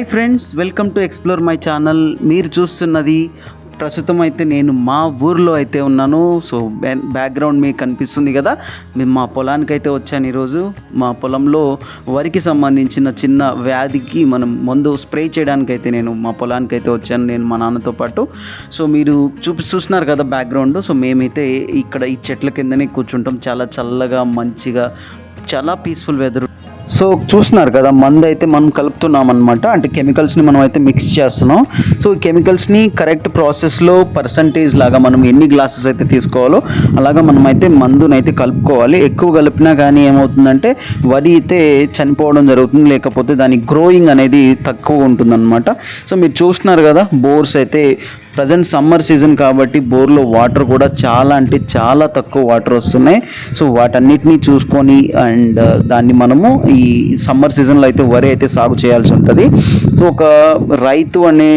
Hi friends, welcome to explore my channel. మీరు చూస్తున్నది ప్రస్తుతం అయితే నేను మా ఊర్లో అయితే ఉన్నాను. సో బ్యాక్గ్రౌండ్ మీకు కనిపిస్తుంది కదా, మేము మా పొలానికి అయితే వచ్చాను ఈరోజు. మా పొలంలో వరికి సంబంధించిన చిన్న వ్యాధికి మనం మందు స్ప్రే చేయడానికి అయితే నేను మా పొలానికి అయితే వచ్చాను, నేను మా నాన్నతో పాటు. సో మీరు చూస్తున్నారు కదా బ్యాక్గ్రౌండ్. సో మేమైతే ఇక్కడ ఈ చెట్ల కిందనే కూర్చుంటాం, చాలా చల్లగా మంచిగా, చాలా పీస్ఫుల్ వెదర్. సో చూస్తున్నారు కదా, మందు అయితే మనం కలుపుతున్నాం అనమాట. అంటే కెమికల్స్ని మనం అయితే మిక్స్ చేస్తున్నాం. సో ఈ కెమికల్స్ని కరెక్ట్ ప్రాసెస్లో పర్సంటేజ్ లాగా మనం ఎన్ని గ్లాసెస్ అయితే తీసుకోవాలో అలాగా మనం అయితే మందునైతే కలుపుకోవాలి. ఎక్కువ కలిపినా కానీ ఏమవుతుందంటే వరి అయితే చనిపోవడం జరుగుతుంది, లేకపోతే దాని గ్రోయింగ్ అనేది తక్కువ ఉంటుందన్నమాట. సో మీరు చూస్తున్నారు కదా, బోర్స్ అయితే ప్రజెంట్ సమ్మర్ సీజన్ కాబట్టి బోర్లో వాటర్ కూడా చాలా అంటే చాలా తక్కువ వాటర్ వస్తున్నాయి. సో వాటన్నిటినీ చూసుకొని అండ్ దాన్ని మనము ఈ సమ్మర్ సీజన్లో అయితే వరి అయితే సాగు చేయాల్సి ఉంటుంది. సో ఒక రైతు అనే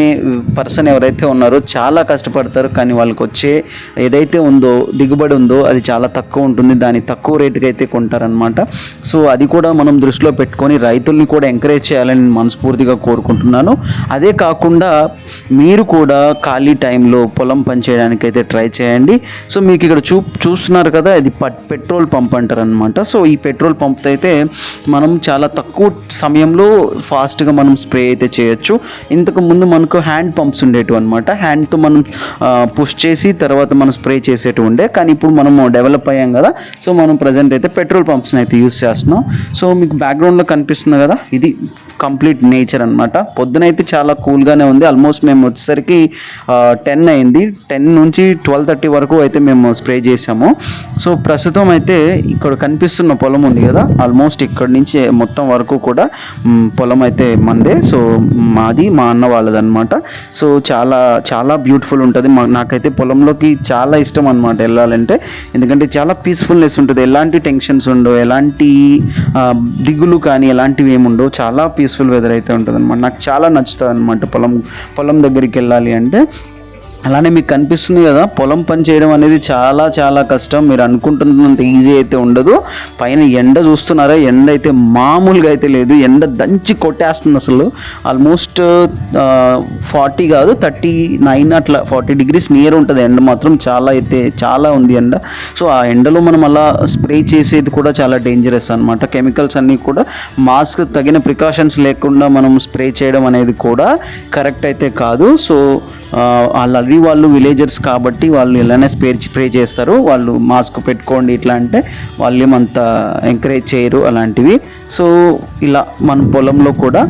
పర్సన్ ఎవరైతే ఉన్నారో చాలా కష్టపడతారు, కానీ వాళ్ళకి వచ్చే ఏదైతే ఉందో దిగుబడి ఉందో అది చాలా తక్కువ ఉంటుంది, దాన్ని తక్కువ రేటుకి అయితే కొంటారనమాట. సో అది కూడా మనం దృష్టిలో పెట్టుకొని రైతుల్ని కూడా ఎంకరేజ్ చేయాలని మనస్ఫూర్తిగా కోరుకుంటున్నాను. అదే కాకుండా మీరు కూడా ఖాళీ టైంలో పొలం పని చేయడానికి అయితే ట్రై చేయండి. సో మీకు ఇక్కడ చూస్తున్నారు కదా, ఇది పెట్రోల్ పంప్ అంటారు అనమాట. సో ఈ పెట్రోల్ పంప్ అయితే మనం చాలా తక్కువ సమయంలో ఫాస్ట్గా మనం స్ప్రే అయితే చేయొచ్చు. ఇంతకు ముందు మనకు హ్యాండ్ పంప్స్ ఉండేటివి అనమాట. హ్యాండ్తో మనం పుష్ చేసి తర్వాత మనం స్ప్రే చేసేటివి ఉండే, కానీ ఇప్పుడు మనము డెవలప్ అయ్యాం కదా. సో మనం ప్రజెంట్ అయితే పెట్రోల్ పంప్స్ని అయితే యూస్ చేస్తున్నాం. సో మీకు బ్యాక్గ్రౌండ్లో కనిపిస్తుంది కదా, ఇది కంప్లీట్ నేచర్ అనమాట. పొద్దునైతే చాలా కూల్గానే ఉంది. ఆల్మోస్ట్ మేము వచ్చేసరికి 10 అయింది. 10 నుంచి 12:30 వరకు అయితే మేము స్ప్రే చేసాము. సో ప్రస్తుతం అయితే ఇక్కడ కనిపిస్తున్న పొలం ఉంది కదా, ఆల్మోస్ట్ ఇక్కడ నుంచి మొత్తం వరకు కూడా పొలం అయితే మందే. సో మాది మా అన్న వాళ్ళది అనమాట. సో చాలా చాలా బ్యూటిఫుల్ ఉంటుంది. నాకైతే పొలంలోకి చాలా ఇష్టం అనమాట వెళ్ళాలంటే, ఎందుకంటే చాలా పీస్ఫుల్నెస్ ఉంటుంది, ఎలాంటి టెన్షన్స్ ఉండవు, ఎలాంటి దిగులు కానీ ఎలాంటివి ఏముండవు, చాలా పీస్ఫుల్ వెదర్ అయితే ఉంటుంది అనమాట. నాకు చాలా నచ్చుతుంది అనమాట పొలం దగ్గరికి వెళ్ళాలి అంటే. అలానే మీకు కనిపిస్తుంది కదా, పొలం పని చేయడం అనేది చాలా చాలా కష్టం. మీరు అనుకుంటున్నంత ఈజీ అయితే ఉండదు. పైన ఎండ చూస్తున్నారా, ఎండ అయితే మామూలుగా అయితే లేదు, ఎండ దంచి కొట్టేస్తుంది అసలు. ఆల్మోస్ట్ 40 కాదు 39 అట్లా 40 degrees నియర్ ఉంటుంది ఎండ మాత్రం. చాలా అయితే చాలా ఉంది ఎండ. సో ఆ ఎండలో మనం అలా స్ప్రే చేసేది కూడా చాలా డేంజరస్ అనమాట. కెమికల్స్ అన్నీ కూడా మాస్క్ తగిన ప్రికాషన్స్ లేకుండా మనం స్ప్రే చేయడం అనేది కూడా కరెక్ట్ అయితే కాదు. సో వాళ్ళు విలేజర్స్ కాబట్టి వాళ్ళు ఇలానే స్ప్రే చేస్తారు. వాళ్ళు మాస్క్ పెట్టుకోండి ఇట్లా అంటే వాళ్ళు ఏమంత ఎంకరేజ్ చేయరు అలాంటివి. సో ఇలా మన పొలంలో కూడా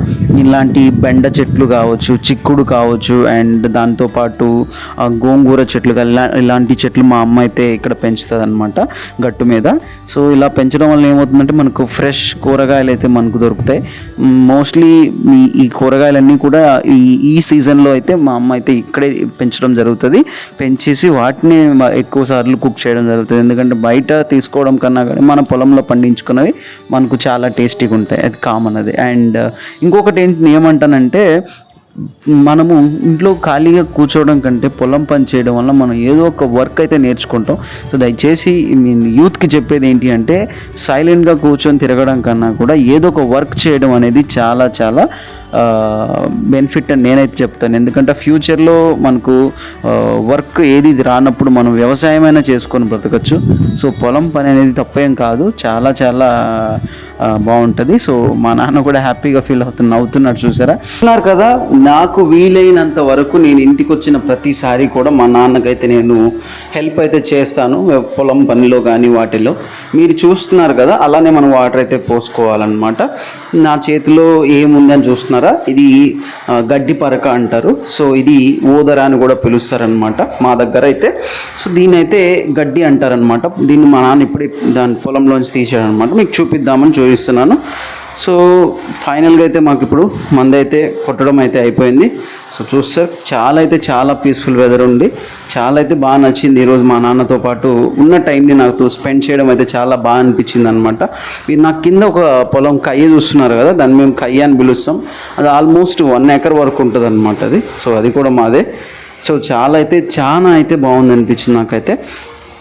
ఇలాంటి బెండ చెట్లు కావచ్చు, చిక్కుడు కావచ్చు, అండ్ దాంతోపాటు గోంగూర చెట్లు ఇలాంటి చెట్లు మా అమ్మ అయితే ఇక్కడ పెంచుతుంది అనమాట గట్టు మీద. సో ఇలా పెంచడం వల్ల ఏమవుతుందంటే మనకు ఫ్రెష్ కూరగాయలు అయితే మనకు దొరుకుతాయి. మోస్ట్లీ ఈ కూరగాయలన్నీ కూడా ఈ సీజన్లో అయితే మా అమ్మ అయితే ఇక్కడే పెంచడం జరుగుతుంది. పెంచేసి వాటిని ఎక్కువ సార్లు కుక్ చేయడం జరుగుతుంది. ఎందుకంటే బయట తీసుకోవడం కన్నా కానీ మన పొలంలో పండించుకున్నవి మనకు చాలా టేస్టీగా ఉంటాయి, అది కామన్ అది. అండ్ ఇంకొకటి ఏమంటానంటే, మనము ఇంట్లో ఖాళీగా కూర్చోవడం కంటే పొలం పని చేయడం వల్ల మనం ఏదో ఒక వర్క్ అయితే నేర్చుకుంటాం. సో దయచేసి యూత్కి చెప్పేది ఏంటి అంటే, సైలెంట్గా కూర్చొని తిరగడం కన్నా కూడా ఏదో ఒక వర్క్ చేయడం అనేది చాలా చాలా బెనిఫిట్ అని నేనైతే చెప్తాను. ఎందుకంటే ఫ్యూచర్లో మనకు వర్క్ ఏది రానప్పుడు మనం వ్యవసాయమైనా చేసుకొని బ్రతకచ్చు. సో పొలం పని అనేది తప్పేం కాదు, చాలా చాలా బాగుంటుంది. సో మా నాన్న కూడా హ్యాపీగా ఫీల్ అవుతున్నాడు. చూసారా, అన్నారు కదా, నాకు వీలైనంత వరకు నేను ఇంటికి వచ్చిన ప్రతిసారి కూడా మా నాన్నకైతే నేను హెల్ప్ అయితే చేస్తాను పొలం పనిలో కానీ వాటిలో. మీరు చూస్తున్నారు కదా, అలానే మనం వాటర్ అయితే పోసుకోవాలన్నమాట. నా చేతిలో ఏముందని చూస్తున్నారా, ఇది గడ్డి పరక అంటారు. సో ఇది ఓదర అని కూడా పిలుస్తారనమాట మా దగ్గర అయితే. సో దీని అయితే గడ్డి అంటారనమాట. దీన్ని మా నాన్న ఇప్పుడే దాని పొలంలోంచి తీసాడనమాట. మీకు చూపిద్దామని చూపిస్తున్నాను. సో ఫైనల్గా అయితే మాకు ఇప్పుడు మందైతే కొట్టడం అయితే అయిపోయింది. సో చూస్తారు, చాలా పీస్ఫుల్ వెదర్ ఉంది. చాలా అయితే బాగా నచ్చింది ఈరోజు మా నాన్నతో పాటు ఉన్న టైంని నాకు స్పెండ్ చేయడం అయితే చాలా బాగా అనిపించింది అనమాట. మీరు నాకు కింద ఒక పొలం కయ్య చూస్తున్నారు కదా, దాన్ని మేము కయ్య అని పిలుస్తాం. అది ఆల్మోస్ట్ 1 acre వరకు ఉంటుంది అనమాట అది. సో అది కూడా మాదే. సో చాలా అయితే బాగుంది అనిపించింది నాకైతే.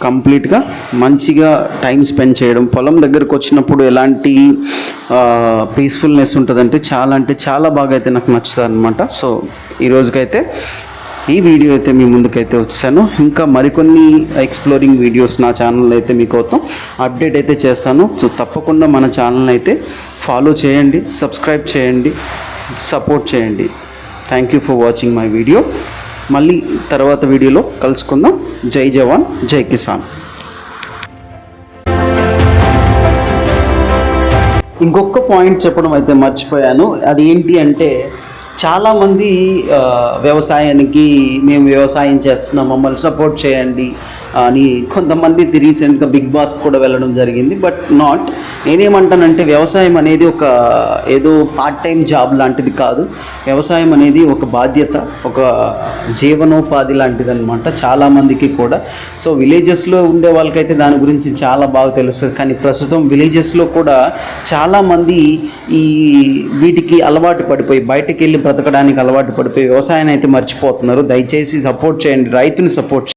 కంప్లీట్గా మంచిగా టైం స్పెండ్ చేయడం, పొలం దగ్గరకు వచ్చినప్పుడు ఎలాంటి పీస్ఫుల్నెస్ ఉంటుందంటే చాలా బాగా అయితే నాకు నచ్చుతుంది అనమాట. సో ఈ రోజుకైతే ఈ వీడియో అయితే మీ ముందుకైతే వచ్చాను. ఇంకా మరికొన్ని ఎక్స్ప్లోరింగ్ వీడియోస్ నా ఛానల్ అయితే మీకోసం అప్డేట్ అయితే చేస్తాను. సో తప్పకుండా మన ఛానల్ అయితే ఫాలో చేయండి, సబ్స్క్రైబ్ చేయండి, సపోర్ట్ చేయండి. Thank you for watching my video. మళ్ళీ తర్వాత వీడియోలో కలుసుకుందాం. జై జవాన్, జై కిసాన్. ఇంకొక పాయింట్ చెప్పడం అయితే మర్చిపోయాను. అది ఏంటి అంటే, చాలామంది వ్యవసాయానికి మేము వ్యవసాయం చేస్తున్నాం, మమ్మల్ని సపోర్ట్ చేయండి అని కొంతమంది రీసెంట్గా బిగ్ బాస్ కూడా వెళ్ళడం జరిగింది. But not. నేనేమంటానంటే, వ్యవసాయం అనేది ఒక ఏదో పార్ట్ టైం జాబ్ లాంటిది కాదు. వ్యవసాయం అనేది ఒక బాధ్యత, ఒక జీవనోపాధి లాంటిది అనమాట చాలామందికి కూడా. సో విలేజెస్లో ఉండే వాళ్ళకైతే దాని గురించి చాలా బాగా తెలుస్తుంది. కానీ ప్రస్తుతం విలేజెస్లో కూడా చాలామంది వీటికి అలవాటు పడిపోయి, బయటకు వెళ్ళి బ్రతకడానికి అలవాటు పడిపోయి వ్యవసాయాన్ని అయితే మర్చిపోతున్నారు. దయచేసి సపోర్ట్ చేయండి, రైతుని సపోర్ట్